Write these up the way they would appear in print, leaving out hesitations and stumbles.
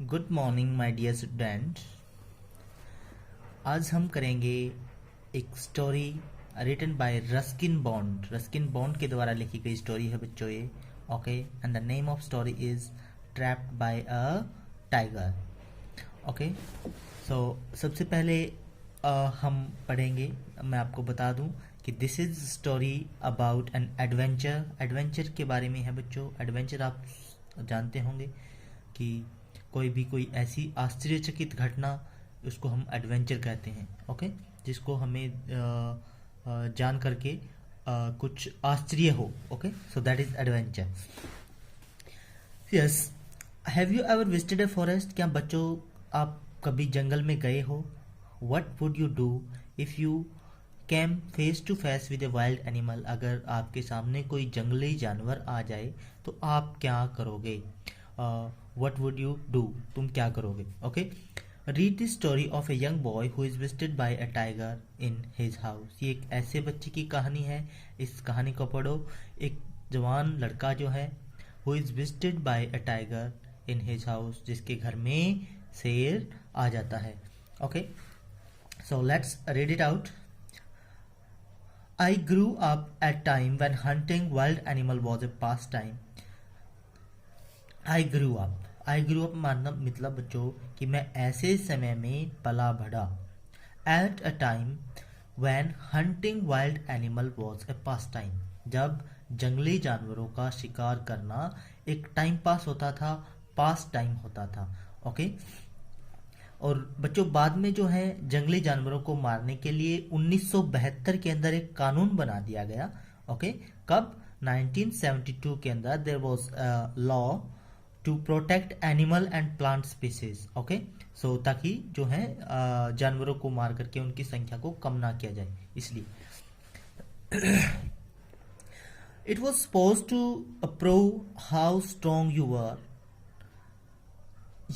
Good morning my dear student. आज हम करेंगे एक story written by Ruskin Bond. Ruskin Bond के द्वारा लिखी गई स्टोरी है बच्चों ये। Okay, and the name of story is trapped by a tiger. Okay, so सबसे पहले हम पढ़ेंगे। मैं आपको बता दूं कि this is story about an adventure. Adventure के बारे में है बच्चों। एडवेंचर आप जानते होंगे कि कोई ऐसी आश्चर्यचकित घटना, उसको हम एडवेंचर कहते हैं। ओके, जिसको हमें जान करके कुछ आश्चर्य हो। Okay, so that is adventure. Yes, have you ever visited a forest? क्या बच्चों आप कभी जंगल में गए हो? What would you do if you came face to face with a wild animal? अगर आपके सामने कोई जंगली जानवर आ जाए तो आप क्या करोगे? What would you do? तुम क्या करोगे? Okay, read the story of a young boy who is visited by a tiger in his house. ये एक ऐसे बच्चे की कहानी है। इस कहानी को पढ़ो। एक जवान लड़का जो है who is visited by a tiger in his house, जिसके घर में शेर आ जाता है। Okay, so let's read it out. I grew up at time when hunting wild animal was a pastime. I grew up. I grew up मतलब बच्चों कि मैं ऐसे समय में पला बढ़ा। At a time when hunting wild animal was a pastime. जब जंगली जानवरों का शिकार करना एक टाइम पास होता था, पास टाइम होता था। ओके, और बच्चों बाद में जो है जंगली जानवरों को मारने के लिए 1972 के अंदर एक कानून बना दिया गया। ओके, कब? 1972 के अंदर there was a law to protect animal and plant species. Okay, so ताकि जो है जानवरों को मार करके उनकी संख्या को कम ना किया जाए, इसलिए it was suppose to prove how strong you are.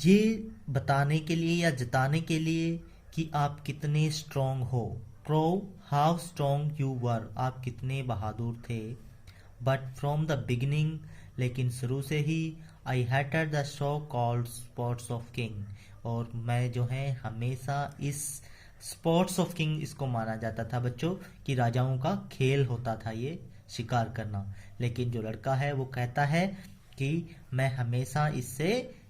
ये बताने के लिए या जताने के लिए कि आप कितने स्ट्रॉन्ग हो। Prove how strong you were, आप कितने बहादुर थे। बट फ्रॉम द बिगिनिंग, लेकिन शुरू से ही, I hated the show called sports of king. और मैं जो है हमेशा इस स्पोर्ट्स ऑफ किंग इसको माना जाता था बच्चों कि राजाओं का खेल होता था ये शिकार करना। लेकिन जो लड़का है वो कहता है कि मैं हमेशा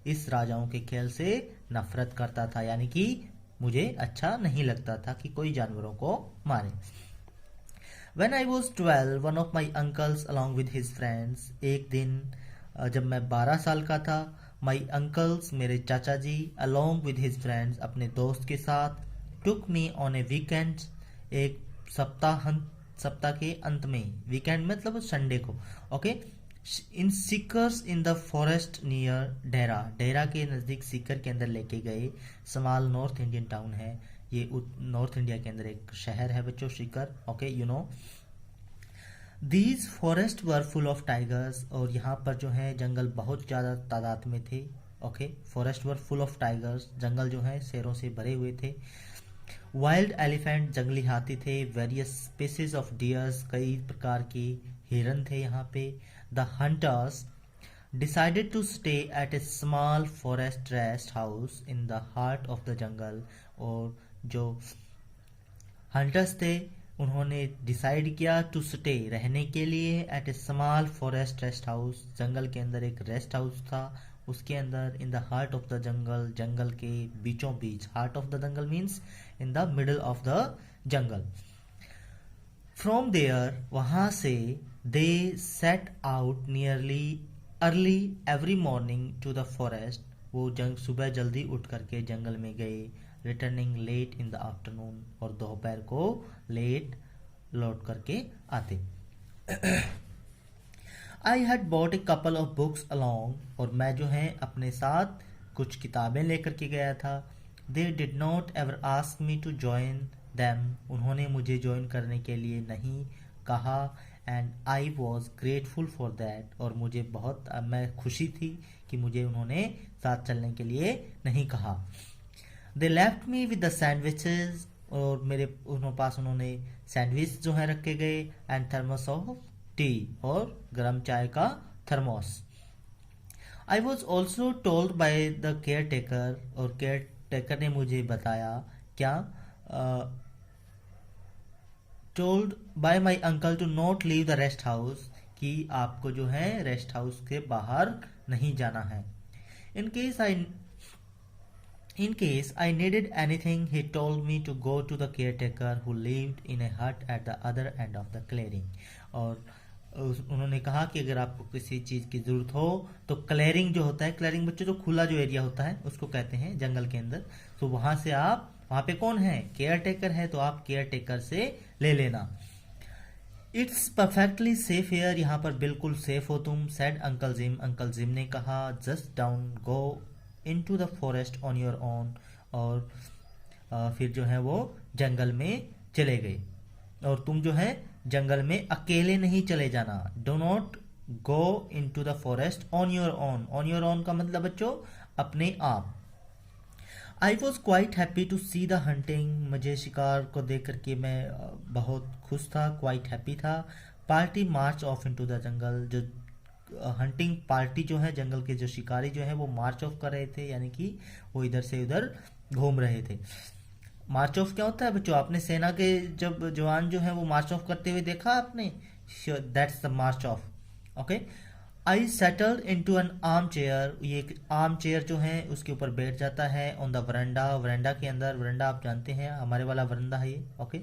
इस राजाओं के खेल से नफरत करता था, यानी कि मुझे अच्छा नहीं लगता था कि कोई जानवरों को मारे। When I was 12, one of my uncles along with his friends, एक दिन जब मैं 12 साल का था, my uncles मेरे चाचा जी along with his friends अपने दोस्त के साथ took me on a weekend, एक सप्ताह के अंत में, वीकेंड मतलब संडे को। Okay, in seekers in the forest near Dehra, Dehra के नज़दीक सीकर के अंदर लेके गए। स्मॉल नॉर्थ इंडियन टाउन है ये, नॉर्थ इंडिया के अंदर एक शहर है बच्चों Sikar. Okay, you know these forest were full of tigers, और यहाँ पर जो है जंगल बहुत ज़्यादा तादाद में थे। Okay, forest were full of tigers, जंगल जो है शेरों से भरे हुए थे। वाइल्ड एलिफेंट, जंगली हाथी थे। वेरियस स्पीसीज ऑफ डियर्स, कई प्रकार के हिरन थे यहाँ पे। The hunters decided to stay at a small forest rest house in the heart of the jungle, और जो हंटर्स थे उन्होंने डिसाइड किया टू स्टे, रहने के लिए, at a small forest rest house, जंगल के अंदर एक रेस्ट हाउस था उसके अंदर। In the heart of the jungle, जंगल के बीचों बीच। Heart of the jungle means in the middle of the jungle. From there, वहां से, they set out nearly early every morning to the forest, वो सुबह जल्दी उठ करके जंगल में गए। Returning late in the afternoon, और दोपहर को लेट लौट करके आते। I had bought a couple of books along, और मैं जो है अपने साथ कुछ किताबें लेकर के गया था। They did not ever ask me to join them, उन्होंने मुझे ज्वाइन करने के लिए नहीं कहा। And I was grateful for that, और मुझे बहुत, मैं खुशी थी कि मुझे उन्होंने साथ चलने के लिए नहीं कहा। They left me with the sandwiches, और मेरे पास उन्होंने सैंडविच जो है रखे गए। एंड थर्मस ऑफ टी, और गर्म चाय का thermos. I was also told by the caretaker, और केयर टेकर ने मुझे बताया क्या, told by my uncle to not leave the rest house, कि आपको जो है रेस्ट हाउस के बाहर नहीं जाना है. In case I In case I needed anything, he told me to go to the caretaker who lived in a hut at the other end of the clearing. और उन्होंने कहा कि अगर आपको किसी चीज़ की ज़रूरत हो तो क्लेयरिंग जो होता है, क्लेयरिंग बच्चों जो खुला जो एरिया होता है उसको कहते हैं जंगल के अंदर, तो वहाँ से आप, वहाँ पे कौन है, केयर टेकर है, तो आप केयर टेकर से ले लेना. इट्स परफेक्टली सेफ हेयर, यहाँ पर बिल्कुल सेफ हो तुम, said uncle Jim. Uncle gym ने कहा just down go into the forest on your own, और फिर जो है वो जंगल में चले गए. और तुम जो है जंगल में अकेले नहीं चले जाना. Do not go into the forest on your own. On your own का मतलब बच्चों अपने आप. I was quite happy to see the hunting, मुझे शिकार को देख करके मैं बहुत खुश था, क्वाइट हैप्पी था. Party march off into the jungle, जो हंटिंग पार्टी जो है, जंगल के जो शिकारी जो है वो मार्च ऑफ कर रहे थे, यानी कि वो इधर से उधर घूम रहे थे. मार्च ऑफ क्या होता है बच्चों, आपने सेना के जब जवान जो है वो मार्च ऑफ करते हुए देखा आपने, that's the March of. Okay. I settled into an arm chair, ये एक आर्म चेयर जो है उसके ऊपर बैठ जाता है. ऑन द वरंडा, वरंडा के अंदर, वरंडा आप जानते हैं हमारे वाला वरंडा है ये. ओके.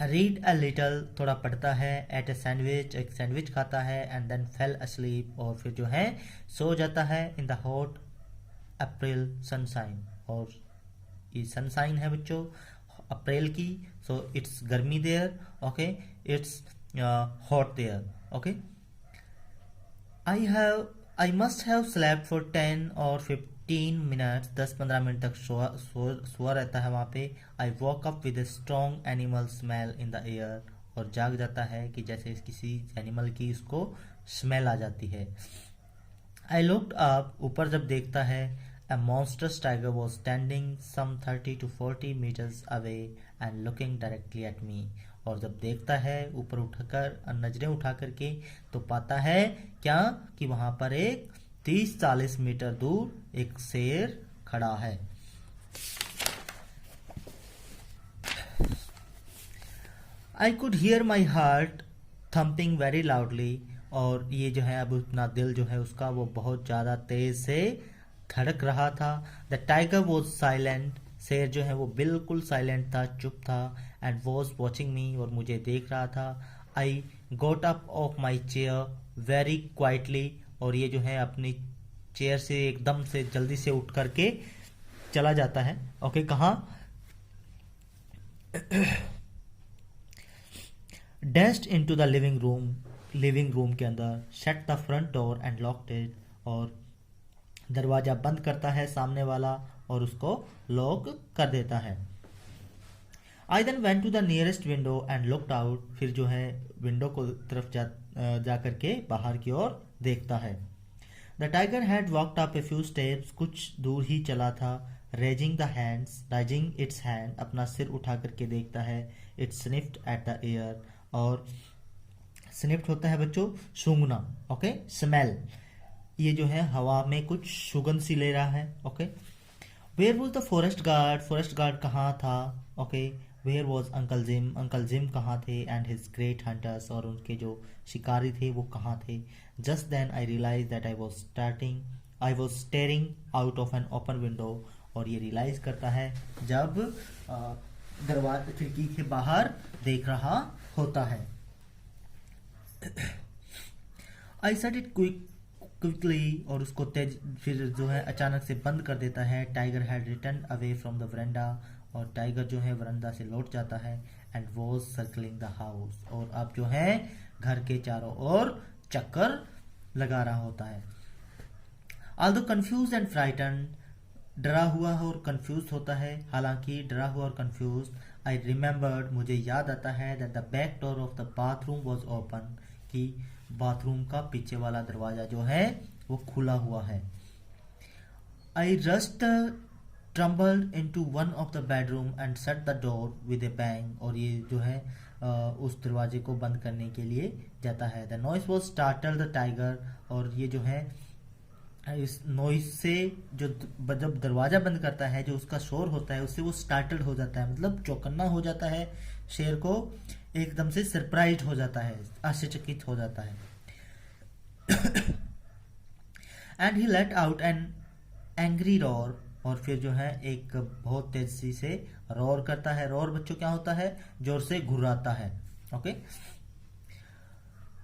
रीड अ लिटल, थोड़ा पढ़ता है. एट ए सैंडविच, एक सैंडविच खाता है. एंड देन फेल अस्लीप, और फिर जो है सो जाता है. In the hot April sunshine, और ये सनशाइन है बच्चों अप्रैल की, सो इट्स गर्मी there. Okay. It's hot there. Okay. I must have slept for 10 और 15 मिनट्स, 10-15 मिनट तक सोआ रहता है वहाँ पे. I walk up with a strong animal smell in the air, और जाग जाता है कि जैसे किसी एनिमल की उसको स्मेल आ जाती है. आई लुक्ड अप, ऊपर जब देखता है, a monstrous tiger was standing some 30 to 40 meters away and looking directly at me. और जब देखता है ऊपर उठाकर, नजरें उठा करके, तो पाता है क्या कि वहां पर एक 30-40 मीटर दूर एक शेर खड़ा है. आई could here my heart thumping very loudly, और ये जो है अब अपना दिल जो है उसका वो बहुत ज़्यादा तेज से धड़क रहा था. द टाइगर वॉज साइलेंट, शेर जो है वो बिल्कुल साइलेंट था, चुप था. एंड वॉज वॉचिंग मी, और मुझे देख रहा था. I got up off my chair very quietly, और ये जो है अपनी चेयर से एकदम से जल्दी से उठ करके चला जाता है. ओके. कहाँ? Dashed into the living room, living room के अंदर. Shut the front door and locked it, और दरवाजा बंद करता है सामने वाला और उसको लॉक कर देता है. I then went to the nearest window and looked out, फिर जो है विंडो को तरफ जा करके बाहर की ओर देखता है. The tiger had walked up a few steps, कुछ दूर ही चला था. Raising the hands, rising it's hand, अपना सिर उठा करके देखता है. It sniffed at the air, और स्निफ्ड होता है बच्चों सूंघना. ओके. स्मेल, ये जो है हवा में कुछ सुगंध सी ले रहा है. Okay. Where was the forest guard, forest guard कहाँ था. Okay. Where was uncle Jim, uncle Jim कहाँ थे. एंड हिज ग्रेट हंटर्स, और उनके जो शिकारी थे वो कहाँ थे. Just then I realize that I was staring out of an open window, और ये रियलाइज करता है जब दरवाजे खिड़की के बाहर देख रहा होता है. आई सेड इट क्विकली, और उसको तेज फिर जो है अचानक से बंद कर देता है. Tiger had return away from the veranda, और टाइगर जो है वरंडा से लौट जाता है. And was circling the house, और अब जो है घर के चारों ओर चक्कर लगा रहा होता है. ऑल्दो कंफ्यूज एंड फ्राइटन, डरा हुआ और कंफ्यूज होता है. हालांकि डरा हुआ और कंफ्यूज. आई रिमेम्बर्ड, मुझे याद आता है, that the back door of the bathroom was open, कि बाथरूम का पीछे वाला दरवाजा जो है वो खुला हुआ है. I just tumbled into one of the bedroom and shut the door with a bang, और ये जो है उस दरवाजे को बंद करने के लिए जाता है. The noise was startle the tiger, और ये जो है इस नॉइस से जो जब दरवाजा बंद करता है, जो उसका शोर होता है, उससे वो स्टार्टल्ड हो जाता है, मतलब चौकन्ना हो जाता है, शेर को एकदम से सरप्राइज हो जाता है, आश्चर्यचकित हो जाता है। And he let out an angry roar, और फिर जो है एक बहुत तेजी से रोर करता है। रोर बच्चों क्या होता है? जोर से घुराता है। Okay.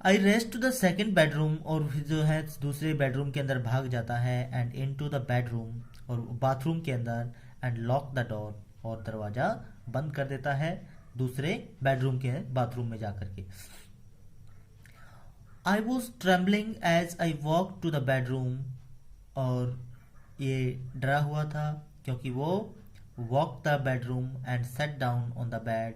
I rest to the second bedroom, और फिर जो है दूसरे बेडरूम के अंदर भाग जाता है। And into the bedroom, और बाथरूम के अंदर। एंड लॉक द डोर, और दरवाजा बंद कर देता है दूसरे बेडरूम के बाथरूम में जाकर के। I was trembling as I walk to the bedroom, और ये डरा हुआ था क्योंकि वो walk the bedroom and set down on the bed,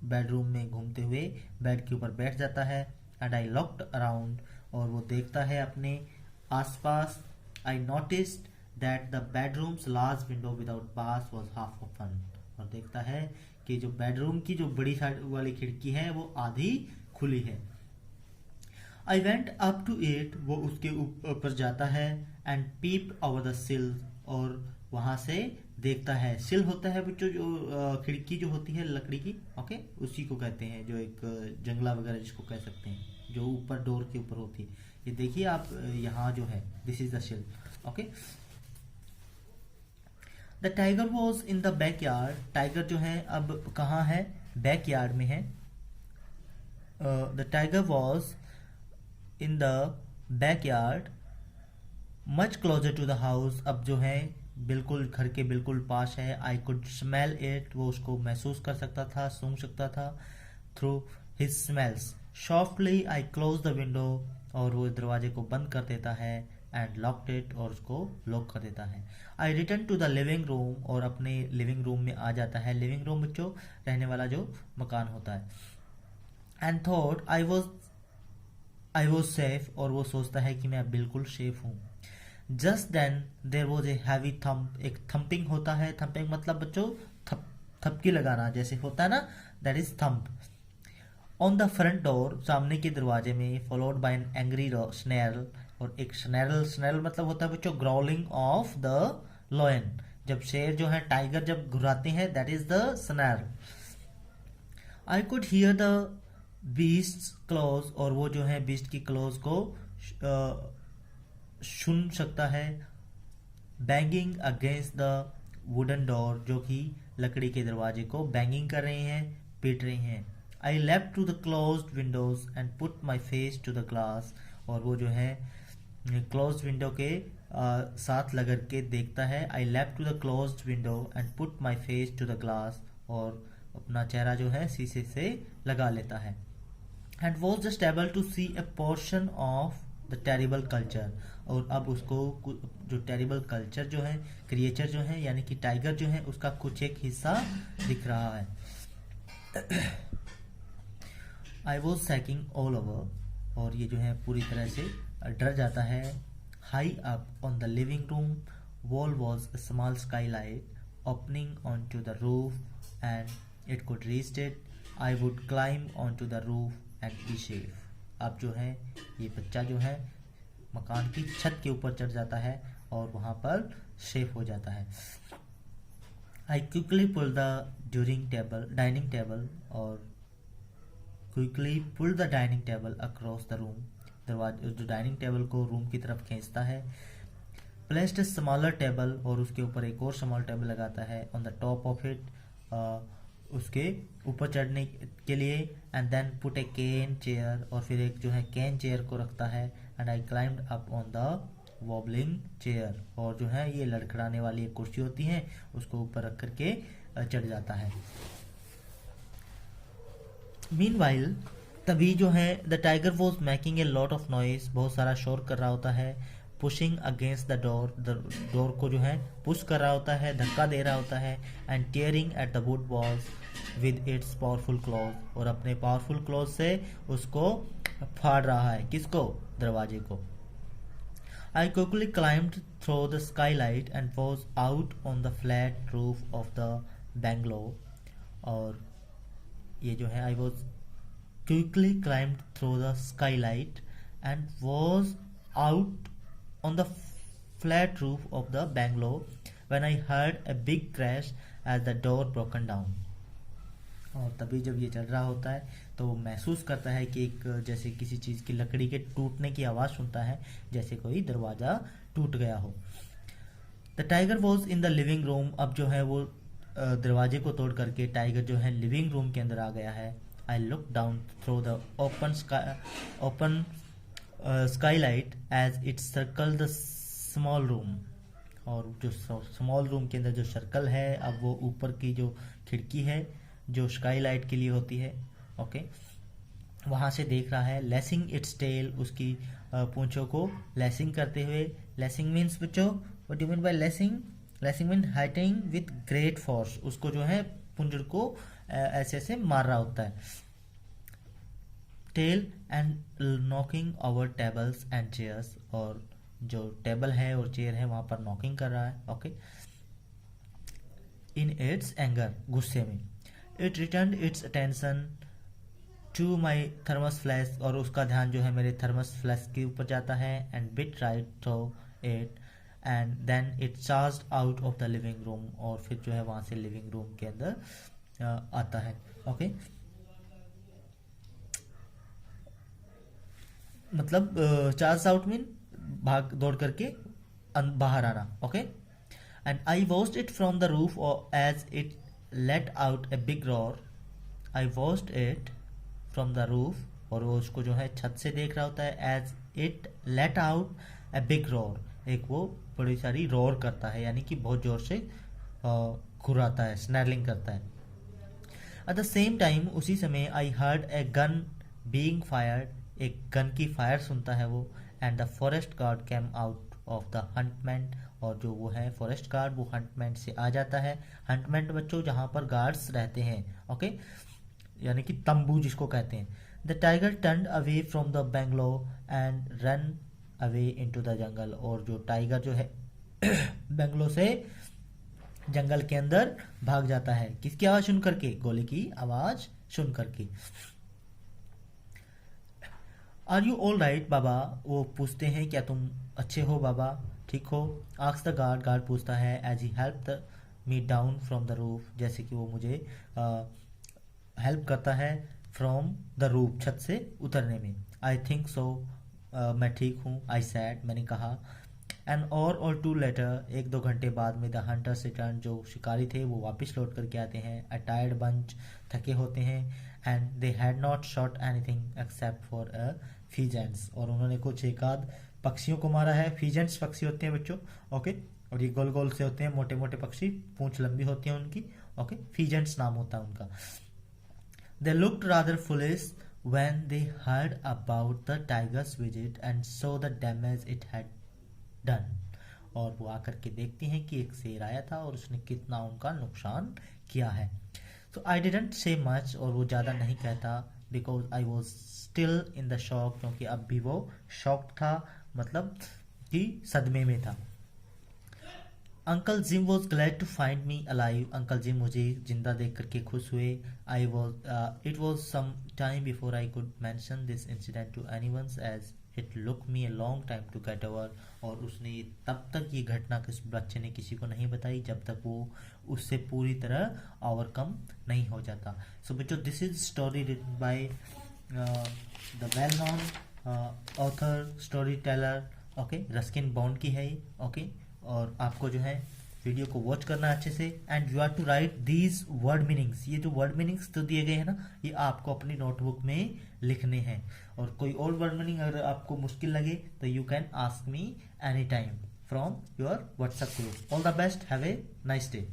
bedroom में घूमते हुए बेड के ऊपर बैठ जाता है। एंड आई लुक्ड अराउंड, और वो देखता है अपने आसपास। I noticed that the bedrooms large window without bars was half open, और देखता है कि जो बेडरूम की जो बड़ी साइड वाली खिड़की है वो आधी खुली है। I went up to it, वो उसके ऊपर जाता है। एंड पीप ओवर द सिल, और वहां से देखता है। सिल होता है बच्चों जो खिड़की जो होती है लकड़ी की, ओके, उसी को कहते हैं, जो एक जंगला वगैरह जिसको कह सकते हैं, जो ऊपर डोर के ऊपर होती है। ये देखिए आप यहाँ जो है, this is the sill. Okay. The tiger was in the back yard, tiger जो है अब कहाँ है? बैक यार्ड में है। The tiger was in the backyard much closer to the house, अब जो है बिल्कुल घर के बिल्कुल पास है। आई कुड स्मेल इट, वो उसको महसूस कर सकता था, सूंघ सकता था through his smells. Softly I close the window, और वो दरवाजे को बंद कर देता है। एंड लॉक्ड इट, और उसको लॉक कर देता है। I return to the living room, और अपने लिविंग रूम में आ जाता है। लिविंग रूम बच्चों रहने वाला जो मकान होता है। And thought I was safe, और वो सोचता है कि मैं बिल्कुल सेफ हूँ। Just then there was a heavy thump, एक थम्पिंग होता है। थम्पिंग मतलब बच्चों थपकी लगाना जैसे होता है ना, that is thump. On the front door, सामने के दरवाजे में। फॉलोड बाय एन एंग्री स्नेरल, और एक स्नेरल, स्नेरल मतलब होता है बच्चों ग्राउलिंग ऑफ द लॉयन, जब शेर जो है टाइगर जब घुराते हैं, that is the snarl. I could hear the beast close, और वो जो है बीस्ट की क्लोज को सुन सकता है। Banging against the wooden door, जो कि लकड़ी के दरवाजे को बैंगिंग कर रहे हैं, पीट रहे हैं। I left to the closed windows and put my face to the glass, और वो जो है क्लोज्ड विंडो के साथ लग के देखता है। I left to the closed window and put my face to the glass, और अपना चेहरा जो है शीशे से लगा लेता है। And was just able to see a portion of the terrible culture, और अब उसको जो टेरिबल कल्चर जो है, क्रिएचर जो है यानी कि टाइगर जो है, उसका कुछ एक हिस्सा दिख रहा है। I was sacking all over, और ये जो है पूरी तरह से डर जाता है। High up on the living room wall was a small sky light opening on to the roof and it could reach it. I would climb on to the roof and be safe. अब जो है ये बच्चा जो है मकान की छत के ऊपर चढ़ जाता है और वहां पर सेफ हो जाता है। I quickly pull the dining table, और quickly pull the dining table across the room, दरवाजे जो डाइनिंग टेबल को रूम की तरफ खींचता है। प्लेस्ड स्मॉलर टेबल, और उसके ऊपर एक और स्मॉल टेबल लगाता है। On the top of it, उसके ऊपर चढ़ने के लिए। And then put a cane chair, और फिर एक जो है केन चेयर को रखता है। And I climbed up on the wobbling chair, और जो है ये लड़खड़ाने वाली एक कुर्सी होती है, उसको ऊपर रख करके चढ़ जाता है। मीनवाइल, तभी जो है the tiger was making a lot of noise, बहुत सारा शोर कर रहा होता है। पुशिंग अगेंस्ट द डोर को जो है पुश कर रहा होता है, धक्का दे रहा होता है। And tearing at the wood walls with its powerful clause, और अपने पावरफुल क्लॉज से उसको फाड़ रहा है। किसको? दरवाजे को। I quickly climbed through the Skylight and was out on the flat roof of the bungalow, और ये जो है I was quickly climbed through the Skylight and was out on the flat roof of the bungalow when I heard a big crash as the door broken down. और तभी जब ये चल रहा होता है तो वो महसूस करता है कि एक जैसे किसी चीज़ की लकड़ी के टूटने की आवाज़ सुनता है, जैसे कोई दरवाज़ा टूट गया हो. The tiger was in the living room. अब जो है वो दरवाजे को तोड़ करके टाइगर जो है लिविंग रूम के अंदर आ गया है. I look down through the open skylight as it circle the small room. और जो स्मॉल रूम के अंदर जो सर्कल है, अब वो ऊपर की जो खिड़की है जो स्काईलाइट के लिए होती है, ओके, वहाँ से देख रहा है. लेसिंग इट्स टेल, उसकी पूंछों को लेसिंग करते हुए. लेसिंग मीन्स बच्चों, what do mean by lashing? Lashing mean hitting with great force. उसको जो है पुंजड़ को ऐसे ऐसे मार रहा होता है. Tail and knocking over tables and chairs, और जो टेबल है और चेयर है वहाँ पर नॉकिंग कर रहा है, ओके. इन इट्स एंगर, गुस्से में. It return its attention to my thermos flask, और उसका ध्यान जो है मेरे थर्मस फ्लैस्क के ऊपर जाता है. And bit right through it and then it charged out of the living room, और फिर जो है वहाँ से लिविंग रूम के अंदर आता है, ओके. मतलब चार्ज आउट मीन भाग दौड़ करके बाहर आना, okay. And I watched it from the roof as it let out a big roar. I watched it from the roof, और वो उसको जो है छत से देख रहा होता है. As it let out a big roar, एक वो बड़ी सारी रॉर करता है, यानी कि बहुत जोर से घुराता है, स्नैरलिंग करता है. एट द सेम टाइम, उसी समय, I heard a gun being fired, एक गन की फायर सुनता है वो. And the forest guard came out of the hutment, और जो वो है फॉरेस्ट गार्ड वो हंटमेंट से आ जाता है. हंटमेंट बच्चों जहाँ पर गार्ड्स रहते हैं, ओके, यानी कि तंबू जिसको कहते हैं. The tiger turn away from the bungalow and run away into the जंगल, और जो टाइगर जो है बंगलो से जंगल के अंदर भाग जाता है. किसकी आवाज सुन करके? गोली की आवाज सुन करके. आर यू ऑल राइट बाबा, वो पूछते हैं क्या तुम अच्छे हो बाबा, ठीक हो? आस्क द गार्ड, गार्ड पूछता है. As he help me down from the roof, जैसे कि वो मुझे हेल्प करता है फ्रॉम द रूफ, छत से उतरने में. आई थिंक सो, मैं ठीक हूँ. आई सैड, मैंने कहा. एन और टू लेटर, एक दो घंटे बाद में, द हंटर्स रिटर्न, जो शिकारी थे वो वापस लौट करके आते हैं. अ टायर्ड बंच, थके होते हैं. And they had not shot anything except for a फीजेंट्स, और उन्होंने कुछ एक आध पक्षियों को मारा है. फीजेंट्स पक्षी होते हैं बच्चों, ओके, और ये गोल गोल से होते हैं, मोटे मोटे पक्षी, पूंछ लंबी होती है उनकी, ओके. फीजेंट्स नाम होता है उनका. They looked rather foolish when they heard about the tiger's visit and saw the damage it had done. और वो आकर के देखते हैं कि एक शेर आया था और उसने कितना उनका नुकसान किया है. So I didn't say much, और वो ज़्यादा नहीं कहता, because I was still in the shock, क्योंकि अब भी वो शॉक था, मतलब कि सदमे में था. Uncle Jim was glad to find me alive, uncle Jim मुझे जिंदा देख करके खुश हुए. It was some time before I could mention this incident to anyone as it look me a long time to get over, और उसने तब तक ये घटना किस बच्चे ने किसी को नहीं बताई जब तक वो उससे पूरी तरह ओवरकम नहीं हो जाता. सो बच्चों, this is story written by the well known author story teller, okay, Ruskin Bond की है ये, ओके. और आपको जो है वीडियो को वॉच करना अच्छे से. And you are to write these word meanings, ये जो वर्ड मीनिंग्स तो दिए गए हैं ना, ये आपको अपनी नोटबुक में लिखने हैं. और कोई और वर्ड मीनिंग अगर आपको मुश्किल लगे तो you can ask me any time from your WhatsApp group. All the best, have a nice day.